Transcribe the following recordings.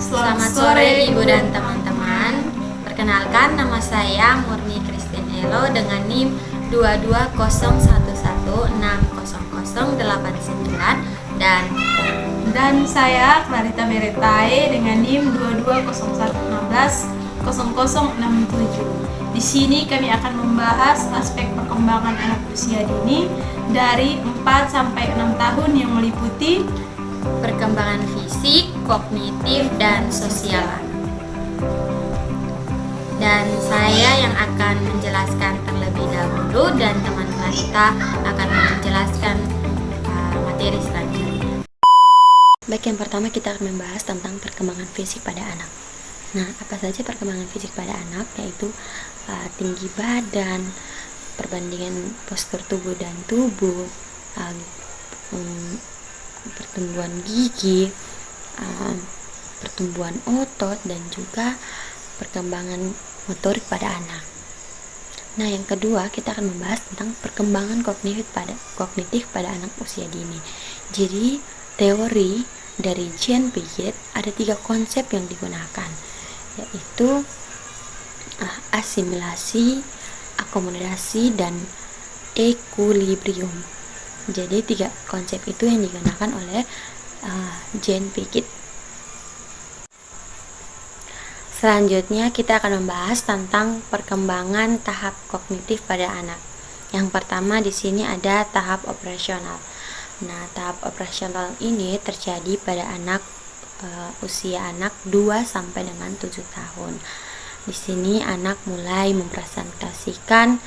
Selamat sore Ibu dan teman-teman. Perkenalkan, nama saya Murni Christine Elo dengan NIM 22011600809 dan saya Clarita Beretai dengan NIM 22011600067. Di sini kami akan membahas aspek perkembangan anak usia dini dari 4 sampai 6 tahun yang meliputi perkembangan fisik, kognitif, dan sosial. Dan saya yang akan menjelaskan terlebih dahulu dan teman Clarita akan menjelaskan materi selanjutnya. Baik, yang pertama kita akan membahas tentang perkembangan fisik pada anak. Nah, apa saja perkembangan fisik pada anak? Yaitu tinggi badan, perbandingan postur tubuh dan tubuh, pertumbuhan gigi, pertumbuhan otot, dan juga perkembangan motorik pada anak. Nah, yang kedua kita akan membahas tentang perkembangan kognitif pada anak usia dini. Jadi, teori dari Jean Piaget ada 3 konsep yang digunakan, yaitu asimilasi, akomodasi, dan equilibrium. Jadi 3 konsep itu yang digunakan oleh Jean Piaget. Selanjutnya kita akan membahas tentang perkembangan tahap kognitif pada anak. Yang pertama di sini ada tahap operasional. Nah, tahap operasional ini terjadi pada usia anak 2 sampai dengan 7 tahun. Di sini anak mulai mempresentasikan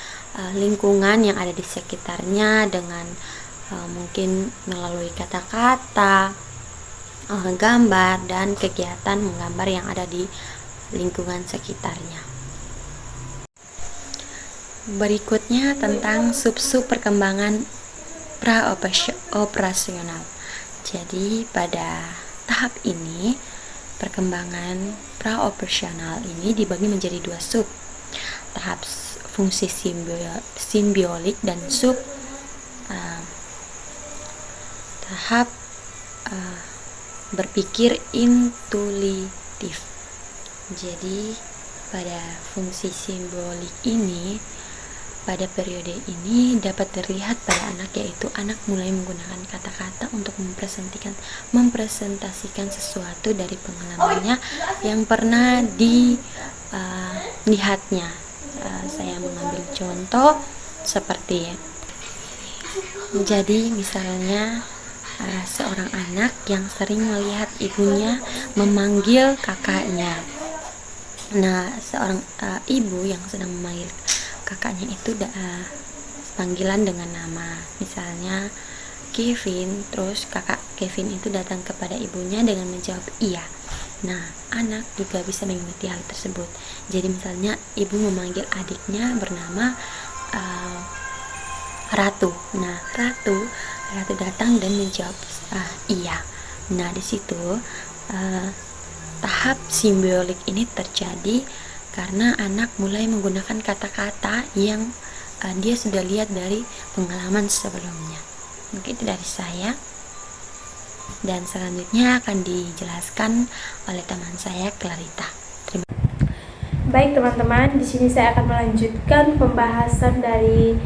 lingkungan yang ada di sekitarnya dengan mungkin melalui kata-kata, gambar, dan kegiatan menggambar yang ada di lingkungan sekitarnya. Berikutnya tentang sub-sub perkembangan pra-operasional. Jadi pada tahap ini perkembangan pra-operasional ini dibagi menjadi 2 sub, tahap fungsi simbiolik dan sub tahap berpikir intuitif. Jadi pada fungsi simbolik ini, pada periode ini dapat terlihat pada anak, yaitu anak mulai menggunakan kata-kata untuk mempresentasikan sesuatu dari pengalamannya yang pernah dilihatnya. Saya mengambil contoh seperti jadi misalnya seorang anak yang sering melihat ibunya memanggil kakaknya. Nah, seorang ibu yang sedang memanggil kakaknya itu panggilan dengan nama, misalnya Kevin, terus kakak Kevin itu datang kepada ibunya dengan menjawab iya. Nah, anak juga bisa mengikuti hal tersebut. Jadi misalnya ibu memanggil adiknya bernama Ratu. Nah, Ratu datang dan menjawab iya. Nah, di situ tahap simbiolik ini terjadi karena anak mulai menggunakan kata-kata yang dia sudah lihat dari pengalaman sebelumnya. Mungkin itu dari saya, dan selanjutnya akan dijelaskan oleh teman saya Clarita. Terima kasih. Baik teman-teman, di sini saya akan melanjutkan pembahasan dari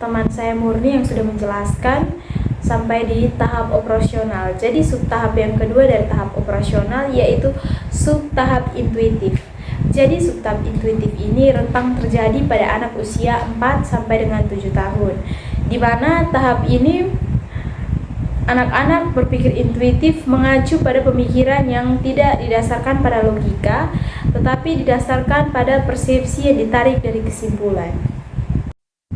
teman saya Murni yang sudah menjelaskan sampai di tahap operasional. Jadi sub tahap yang kedua dari tahap operasional yaitu sub tahap intuitif. Jadi sub tahap intuitif ini rentang terjadi pada anak usia 4 sampai dengan 7 tahun. Di mana tahap ini anak-anak berpikir intuitif mengacu pada pemikiran yang tidak didasarkan pada logika, tetapi didasarkan pada persepsi yang ditarik dari kesimpulan.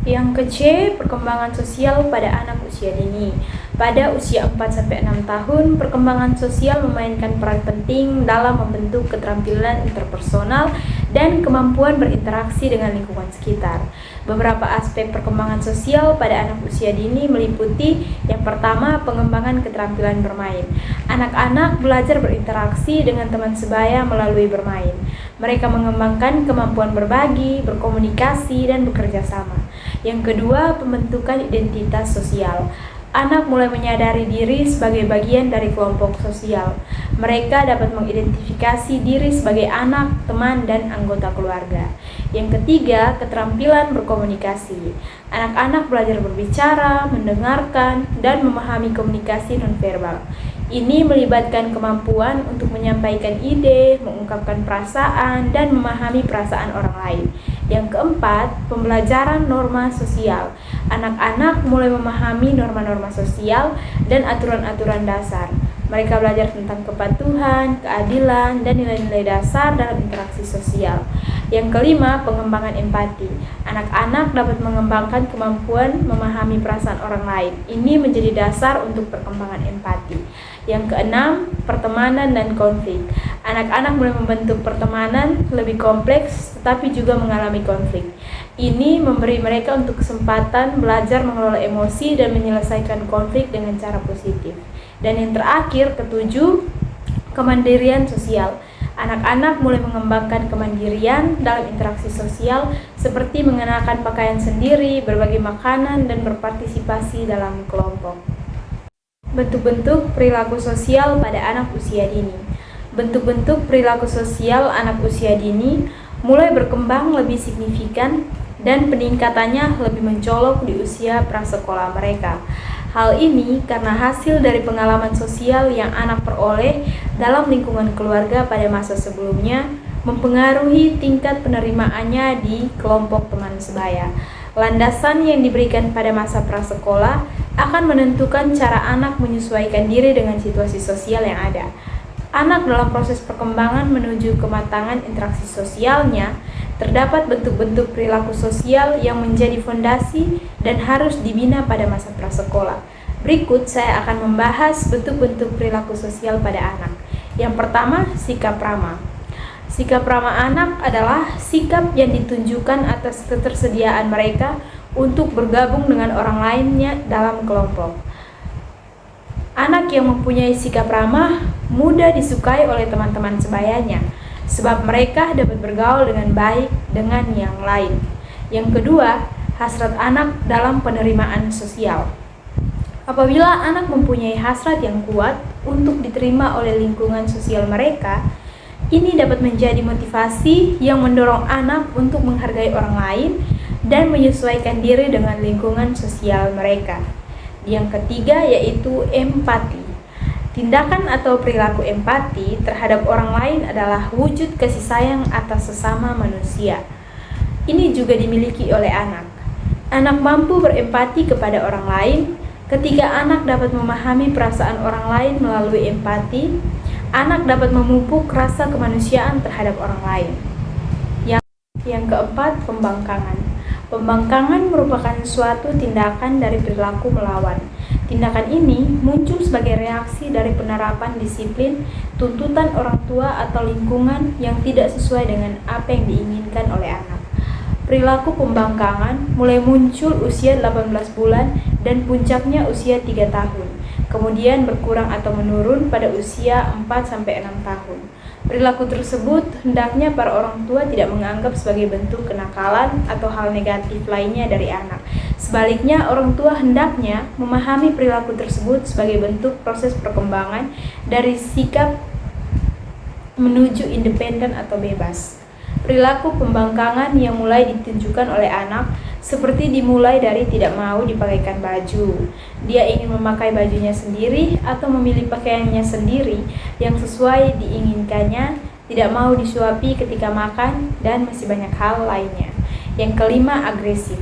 Yang ke-C, perkembangan sosial pada anak usia dini. Pada usia 4-6 tahun, perkembangan sosial memainkan peran penting dalam membentuk keterampilan interpersonal dan kemampuan berinteraksi dengan lingkungan sekitar. Beberapa aspek perkembangan sosial pada anak usia dini meliputi yang pertama, pengembangan keterampilan bermain. Anak-anak belajar berinteraksi dengan teman sebaya melalui bermain. Mereka mengembangkan kemampuan berbagi, berkomunikasi, dan bekerja sama. Yang kedua, pembentukan identitas sosial. anak mulai menyadari diri sebagai bagian dari kelompok sosial. Mereka dapat mengidentifikasi diri sebagai anak, teman, dan anggota keluarga. Yang ketiga, keterampilan berkomunikasi. Anak-anak belajar berbicara, mendengarkan, dan memahami komunikasi nonverbal. Ini melibatkan kemampuan untuk menyampaikan ide, mengungkapkan perasaan, dan memahami perasaan orang lain. Yang keempat, pembelajaran norma sosial. Anak-anak mulai memahami norma-norma sosial dan aturan-aturan dasar. Mereka belajar tentang kepatuhan, keadilan, dan nilai-nilai dasar dalam interaksi sosial. Yang kelima, pengembangan empati. Anak-anak dapat mengembangkan kemampuan memahami perasaan orang lain. Ini menjadi dasar untuk perkembangan empati. Yang keenam, pertemanan dan konflik. Anak-anak mulai membentuk pertemanan lebih kompleks tetapi juga mengalami konflik. Ini memberi mereka untuk kesempatan belajar mengelola emosi dan menyelesaikan konflik dengan cara positif. Dan yang terakhir, ketujuh, kemandirian sosial. Anak-anak mulai mengembangkan kemandirian dalam interaksi sosial seperti mengenakan pakaian sendiri, berbagi makanan, dan berpartisipasi dalam kelompok. Bentuk-bentuk perilaku sosial pada anak usia dini. Bentuk-bentuk perilaku sosial anak usia dini mulai berkembang lebih signifikan dan peningkatannya lebih mencolok di usia prasekolah mereka. Hal ini karena hasil dari pengalaman sosial yang anak peroleh dalam lingkungan keluarga pada masa sebelumnya mempengaruhi tingkat penerimaannya di kelompok teman sebaya. Landasan yang diberikan pada masa prasekolah akan menentukan cara anak menyesuaikan diri dengan situasi sosial yang ada. Anak dalam proses perkembangan menuju kematangan interaksi sosialnya, terdapat bentuk-bentuk perilaku sosial yang menjadi fondasi dan harus dibina pada masa prasekolah. Berikut saya akan membahas bentuk-bentuk perilaku sosial pada anak. Yang pertama, sikap ramah. Sikap ramah anak adalah sikap yang ditunjukkan atas ketersediaan mereka untuk bergabung dengan orang lainnya dalam kelompok. Anak yang mempunyai sikap ramah mudah disukai oleh teman-teman sebayanya, sebab mereka dapat bergaul dengan baik dengan yang lain. Yang kedua, hasrat anak dalam penerimaan sosial. Apabila anak mempunyai hasrat yang kuat untuk diterima oleh lingkungan sosial mereka, ini dapat menjadi motivasi yang mendorong anak untuk menghargai orang lain dan menyesuaikan diri dengan lingkungan sosial mereka. Yang ketiga yaitu empati. Tindakan atau perilaku empati terhadap orang lain adalah wujud kasih sayang atas sesama manusia. Ini juga dimiliki oleh anak. Anak mampu berempati kepada orang lain. Ketika anak dapat memahami perasaan orang lain melalui empati, anak dapat memupuk rasa kemanusiaan terhadap orang lain. Yang keempat, pembangkangan. Pembangkangan merupakan suatu tindakan dari perilaku melawan. Tindakan ini muncul sebagai reaksi dari penerapan disiplin, tuntutan orang tua atau lingkungan yang tidak sesuai dengan apa yang diinginkan oleh anak. Perilaku pembangkangan mulai muncul usia 18 bulan dan puncaknya usia 3 tahun. Kemudian berkurang atau menurun pada usia 4-6 tahun. Perilaku tersebut hendaknya para orang tua tidak menganggap sebagai bentuk kenakalan atau hal negatif lainnya dari anak. Sebaliknya, orang tua hendaknya memahami perilaku tersebut sebagai bentuk proses perkembangan dari sikap menuju independen atau bebas. Perilaku pembangkangan yang mulai ditunjukkan oleh anak seperti dimulai dari tidak mau dipakaikan baju. Dia ingin memakai bajunya sendiri atau memilih pakaiannya sendiri yang sesuai diinginkannya, tidak mau disuapi ketika makan, dan masih banyak hal lainnya. Yang kelima, agresif.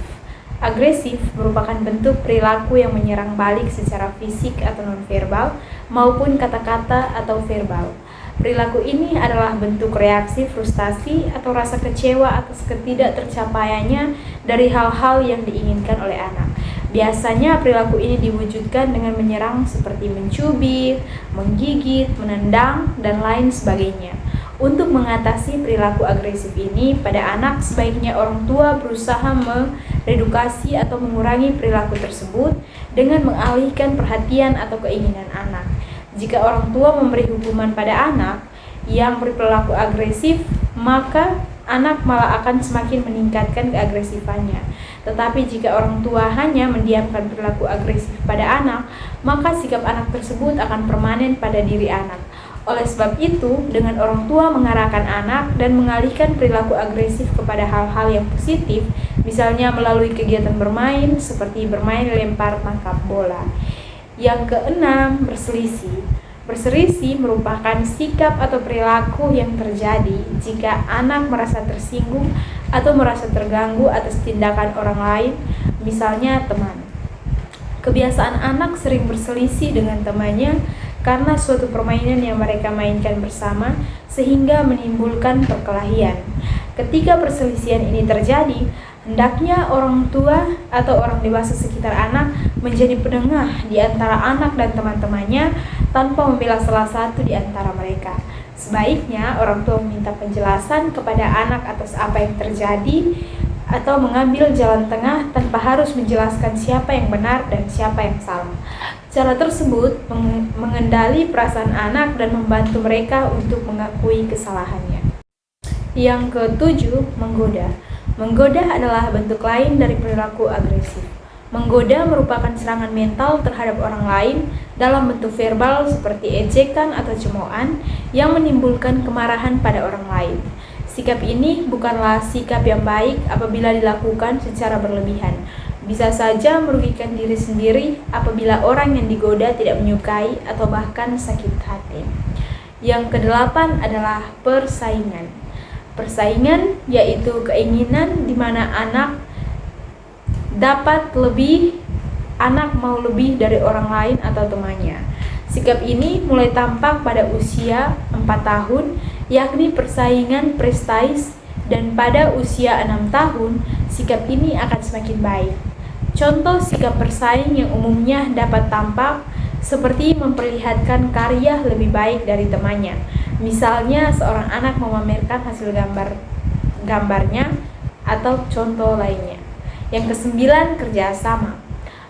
Agresif merupakan bentuk perilaku yang menyerang balik secara fisik atau nonverbal maupun kata-kata atau verbal. Perilaku ini adalah bentuk reaksi frustasi atau rasa kecewa atas ketidaktercapaiannya dari hal-hal yang diinginkan oleh anak. Biasanya perilaku ini diwujudkan dengan menyerang seperti mencubit, menggigit, menendang, dan lain sebagainya. Untuk mengatasi perilaku agresif ini pada anak, sebaiknya orang tua berusaha meredukasi atau mengurangi perilaku tersebut dengan mengalihkan perhatian atau keinginan anak. Jika orang tua memberi hukuman pada anak yang berperilaku agresif, maka anak malah akan semakin meningkatkan keagresifannya. Tetapi jika orang tua hanya mendiamkan perilaku agresif pada anak, maka sikap anak tersebut akan permanen pada diri anak. Oleh sebab itu, dengan orang tua mengarahkan anak dan mengalihkan perilaku agresif kepada hal-hal yang positif, misalnya melalui kegiatan bermain seperti bermain lempar tangkap bola. Yang keenam, berselisih. Berselisih merupakan sikap atau perilaku yang terjadi jika anak merasa tersinggung atau merasa terganggu atas tindakan orang lain, misalnya teman. Kebiasaan anak sering berselisih dengan temannya karena suatu permainan yang mereka mainkan bersama sehingga menimbulkan perkelahian. Ketika perselisihan ini terjadi, hendaknya orang tua atau orang dewasa sekitar anak menjadi penengah di antara anak dan teman-temannya tanpa membela salah satu di antara mereka. Sebaiknya orang tua meminta penjelasan kepada anak atas apa yang terjadi atau mengambil jalan tengah tanpa harus menjelaskan siapa yang benar dan siapa yang salah. Cara tersebut mengendali perasaan anak dan membantu mereka untuk mengakui kesalahannya. Yang ketujuh, menggoda. Menggoda adalah bentuk lain dari perilaku agresif. Menggoda merupakan serangan mental terhadap orang lain dalam bentuk verbal seperti ejekan atau cemoohan yang menimbulkan kemarahan pada orang lain. Sikap ini bukanlah sikap yang baik apabila dilakukan secara berlebihan. Bisa saja merugikan diri sendiri apabila orang yang digoda tidak menyukai atau bahkan sakit hati. Yang kedelapan adalah persaingan. Persaingan yaitu keinginan di mana anak mau lebih dari orang lain atau temannya. Sikap ini mulai tampak pada usia 4 tahun, yakni persaingan prestis, dan pada usia 6 tahun, sikap ini akan semakin baik. Contoh sikap bersaing yang umumnya dapat tampak seperti memperlihatkan karya lebih baik dari temannya. Misalnya seorang anak memamerkan hasil gambarnya atau contoh lainnya. Yang kesembilan, kerjasama.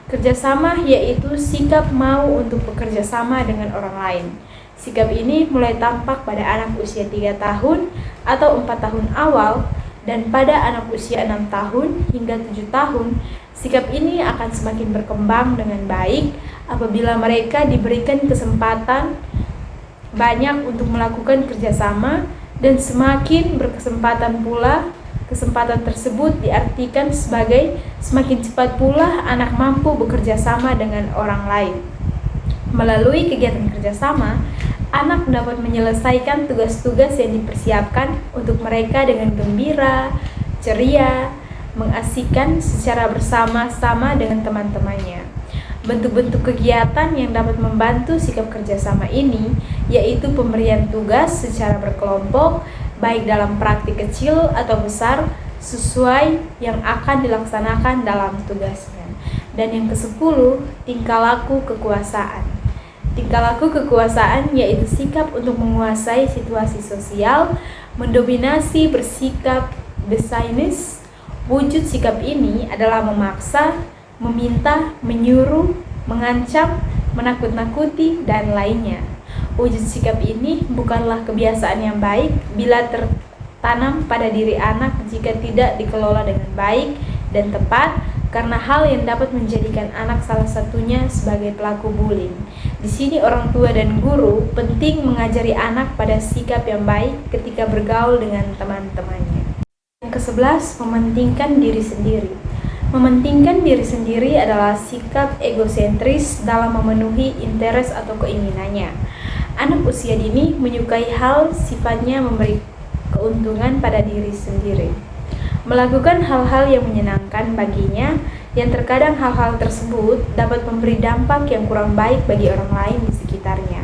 Kerjasama yaitu sikap mau untuk bekerja sama dengan orang lain. Sikap ini mulai tampak pada anak usia 3 tahun atau 4 tahun awal, dan pada anak usia 6 tahun hingga 7 tahun, sikap ini akan semakin berkembang dengan baik apabila mereka diberikan kesempatan banyak untuk melakukan kerjasama, dan semakin berkesempatan pula. Kesempatan tersebut diartikan sebagai semakin cepat pula anak mampu bekerja sama dengan orang lain. Melalui kegiatan kerjasama, anak dapat menyelesaikan tugas-tugas yang dipersiapkan untuk mereka dengan gembira, ceria, mengasihkan secara bersama-sama dengan teman-temannya. Bentuk-bentuk kegiatan yang dapat membantu sikap kerjasama ini yaitu pemberian tugas secara berkelompok, baik dalam praktik kecil atau besar, sesuai yang akan dilaksanakan dalam tugasnya. Dan yang ke-10, tingkah laku kekuasaan. Tingkah laku kekuasaan yaitu sikap untuk menguasai situasi sosial, mendominasi, bersikap desainis. Wujud sikap ini adalah memaksa, meminta, menyuruh, mengancam, menakut-nakuti, dan lainnya. Wujud sikap ini bukanlah kebiasaan yang baik bila tertanam pada diri anak jika tidak dikelola dengan baik dan tepat, karena hal yang dapat menjadikan anak salah satunya sebagai pelaku bullying. Di sini orang tua dan guru penting mengajari anak pada sikap yang baik ketika bergaul dengan teman-temannya. Yang ke-11, mementingkan diri sendiri. Mementingkan diri sendiri adalah sikap egosentris dalam memenuhi interes atau keinginannya. Anak usia dini menyukai hal sifatnya memberi keuntungan pada diri sendiri, melakukan hal-hal yang menyenangkan baginya, yang terkadang hal-hal tersebut dapat memberi dampak yang kurang baik bagi orang lain di sekitarnya.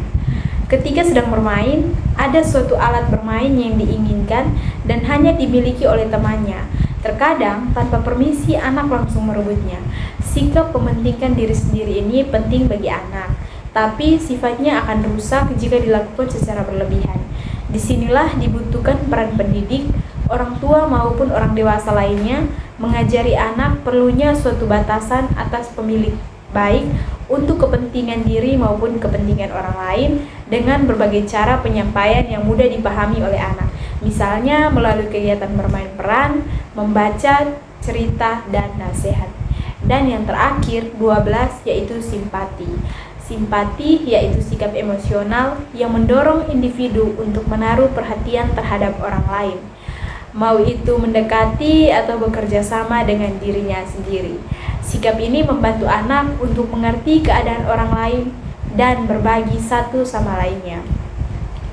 Ketika sedang bermain, ada suatu alat bermain yang diinginkan dan hanya dimiliki oleh temannya. Terkadang, tanpa permisi, anak langsung merebutnya. Sikap mementingkan diri sendiri ini penting bagi anak, tapi sifatnya akan rusak jika dilakukan secara berlebihan. Disinilah dibutuhkan peran pendidik, orang tua maupun orang dewasa lainnya, mengajari anak perlunya suatu batasan atas pemilik baik untuk kepentingan diri maupun kepentingan orang lain dengan berbagai cara penyampaian yang mudah dipahami oleh anak. Misalnya melalui kegiatan bermain peran, membaca cerita, dan nasihat. Dan yang terakhir 12 yaitu simpati. Simpati yaitu sikap emosional yang mendorong individu untuk menaruh perhatian terhadap orang lain, mau itu mendekati atau bekerja sama dengan dirinya sendiri. Sikap ini membantu anak untuk mengerti keadaan orang lain dan berbagi satu sama lainnya.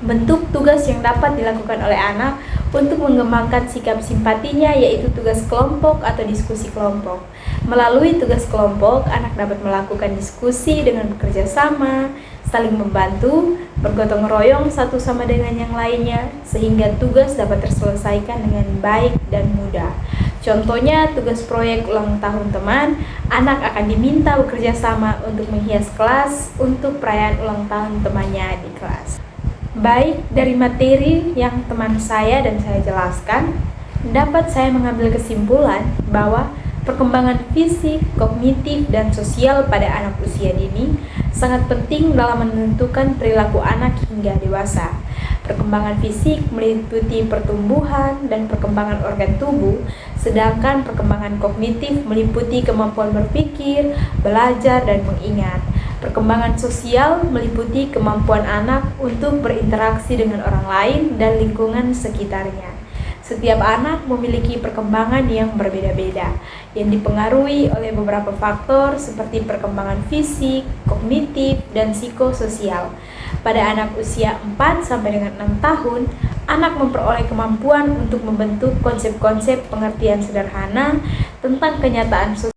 Bentuk tugas yang dapat dilakukan oleh anak untuk mengembangkan sikap simpatinya yaitu tugas kelompok atau diskusi kelompok. Melalui tugas kelompok, anak dapat melakukan diskusi dengan bekerja sama, saling membantu, bergotong royong satu sama dengan yang lainnya, sehingga tugas dapat terselesaikan dengan baik dan mudah. Contohnya, tugas proyek ulang tahun teman, anak akan diminta bekerja sama untuk menghias kelas untuk perayaan ulang tahun temannya di kelas. Baik dari materi yang teman saya dan saya jelaskan, dapat saya mengambil kesimpulan bahwa perkembangan fisik, kognitif, dan sosial pada anak usia dini sangat penting dalam menentukan perilaku anak hingga dewasa. Perkembangan fisik meliputi pertumbuhan dan perkembangan organ tubuh, sedangkan perkembangan kognitif meliputi kemampuan berpikir, belajar, dan mengingat. Perkembangan sosial meliputi kemampuan anak untuk berinteraksi dengan orang lain dan lingkungan sekitarnya. Setiap anak memiliki perkembangan yang berbeda-beda, yang dipengaruhi oleh beberapa faktor seperti perkembangan fisik, kognitif, dan psikososial. Pada anak usia 4 sampai dengan 6 tahun, anak memperoleh kemampuan untuk membentuk konsep-konsep pengertian sederhana tentang kenyataan sosial